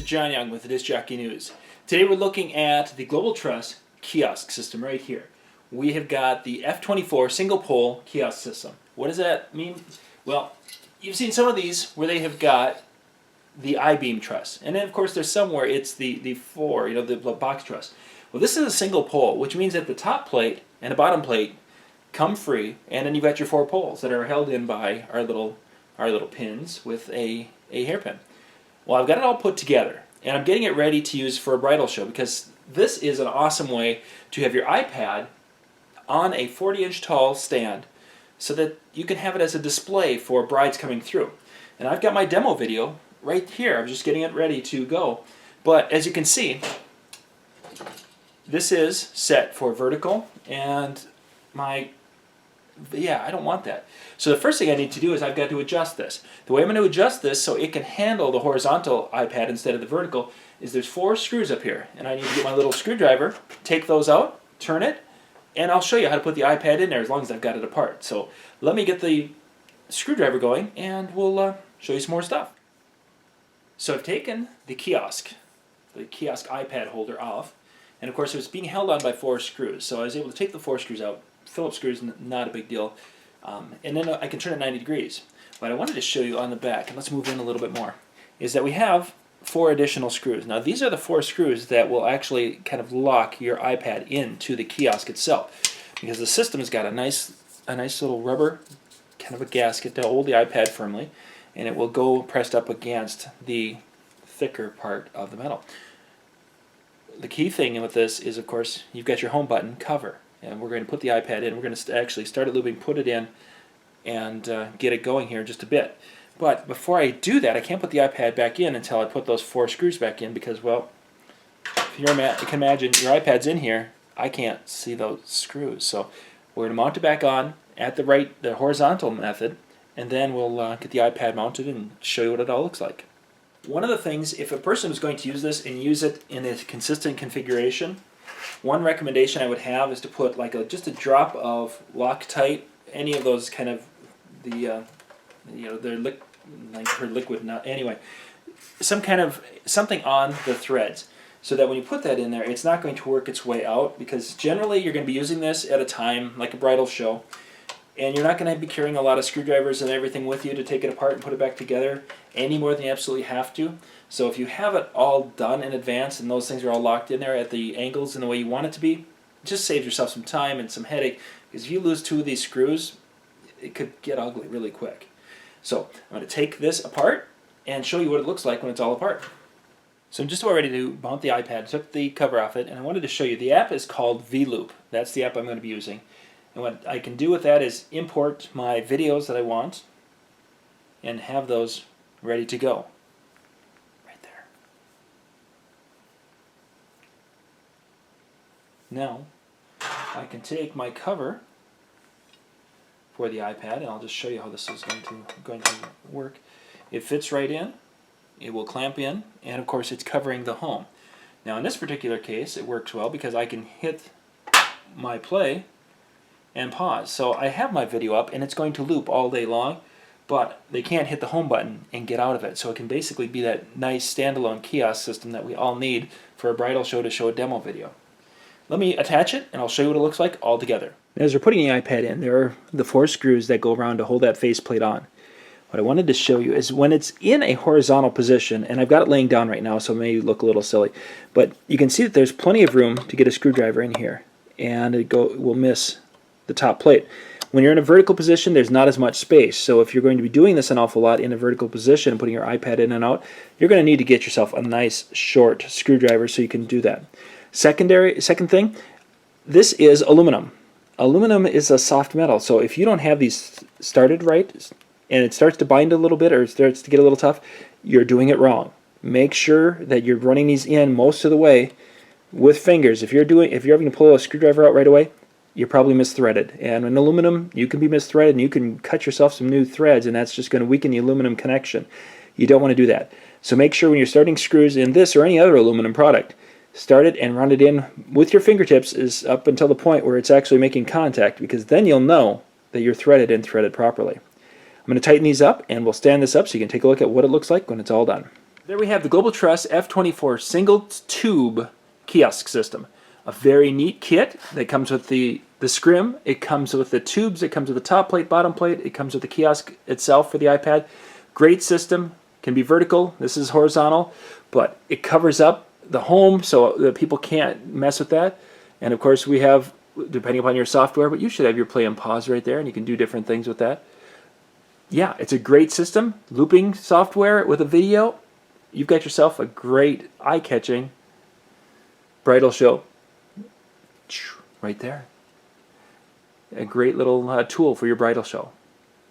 John Young with the Disc Jockey News. Today we're looking at the Global Truss kiosk system right here. We have got the F24 Single Pole kiosk system. What does that mean? Well, you've seen some of these where they have got the I-beam truss, and then of course there's some where it's the the box truss. Well, this is a single pole, which means that the top plate and the bottom plate come free, and then you've got your four poles that are held in by our little pins with a hairpin. Well, I've got it all put together, and I'm getting it ready to use for a bridal show because this is an awesome way to have your iPad on a 40-inch tall stand so that you can have it as a display for brides coming through. And I've got my demo video right here. I'm just getting it ready to go. But as you can see, this is set for vertical, and I don't want that. So the first thing I need to do is I've got to adjust this. The way I'm going to adjust this so it can handle the horizontal iPad instead of the vertical is there's 4 screws up here, and I need to get my little screwdriver, take those out, turn it, and I'll show you how to put the iPad in there as long as I've got it apart. So let me get the screwdriver going and we'll show you some more stuff. So I've taken the kiosk iPad holder off, and of course it was being held on by 4 screws, so I was able to take the 4 screws out. Phillips screws, not a big deal. And then I can turn it 90 degrees. What I wanted to show you on the back, and let's move in a little bit more, is that we have 4 additional screws. Now these are the 4 screws that will actually kind of lock your iPad into the kiosk itself, because the system's got a nice little rubber kind of a gasket to hold the iPad firmly, and it will go pressed up against the thicker part of the metal. The key thing with this is, of course, you've got your home button cover. And we're going to put the iPad in. We're going to actually start it looping, put it in, and get it going here in just a bit. But before I do that, I can't put the iPad back in until I put those 4 screws back in because, well, if you can imagine your iPad's in here, I can't see those screws. So we're going to mount it back on at the horizontal method, and then we'll get the iPad mounted and show you what it all looks like. One of the things, if a person is going to use this and use it in a consistent configuration, one recommendation I would have is to put just a drop of Loctite, any of those kind of they're liquid, not anyway, something on the threads, so that when you put that in there, it's not going to work its way out, because generally you're going to be using this at a time like a bridal show, and you're not going to be carrying a lot of screwdrivers and everything with you to take it apart and put it back together any more than you absolutely have to. So if you have it all done in advance and those things are all locked in there at the angles and the way you want it to be, it just saves yourself some time and some headache, because if you lose 2 of these screws, it could get ugly really quick. So I'm going to take this apart and show you what it looks like when it's all apart. So I'm just about ready to mount the iPad, took the cover off it, and I wanted to show you. The app is called V-Loop. That's the app I'm going to be using. And what I can do with that is import my videos that I want and have those ready to go. Right there. Now, I can take my cover for the iPad, and I'll just show you how this is going to work. It fits right in, it will clamp in, and of course it's covering the home. Now in this particular case, it works well because I can hit my play and pause. So I have my video up and it's going to loop all day long, but they can't hit the home button and get out of it. So it can basically be that nice standalone kiosk system that we all need for a bridal show to show a demo video. Let me attach it and I'll show you what it looks like all together. As we're putting the iPad in, there are the 4 screws that go around to hold that faceplate on. What I wanted to show you is when it's in a horizontal position, and I've got it laying down right now so it may look a little silly, but you can see that there's plenty of room to get a screwdriver in here, and it will miss the top plate. When you're in a vertical position, there's not as much space, so if you're going to be doing this an awful lot in a vertical position and putting your iPad in and out, you're going to need to get yourself a nice short screwdriver so you can do that. Second thing, this is aluminum. Aluminum is a soft metal, so if you don't have these started right and it starts to bind a little bit or it starts to get a little tough, you're doing it wrong. Make sure that you're running these in most of the way with fingers. If you're having to pull a screwdriver out right away, you're probably misthreaded. And in aluminum, you can be misthreaded and you can cut yourself some new threads, and that's just going to weaken the aluminum connection. You don't want to do that. So make sure when you're starting screws in this or any other aluminum product, start it and run it in with your fingertips is up until the point where it's actually making contact, because then you'll know that you're threaded and threaded properly. I'm going to tighten these up and we'll stand this up so you can take a look at what it looks like when it's all done. There we have the Global Truss F24 Single Tube Kiosk System. A very neat kit that comes with the scrim, it comes with the tubes, it comes with the top plate, bottom plate, it comes with the kiosk itself for the iPad. Great system, can be vertical, this is horizontal, but it covers up the home so that people can't mess with that. And of course we have, depending upon your software, but you should have your play and pause right there and you can do different things with that. Yeah, it's a great system, looping software with a video. You've got yourself a great eye-catching bridal show right there. A great little tool for your bridal show.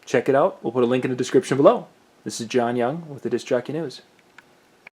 Check it out. We'll put a link in the description below. This is John Young with the Disc Jockey News.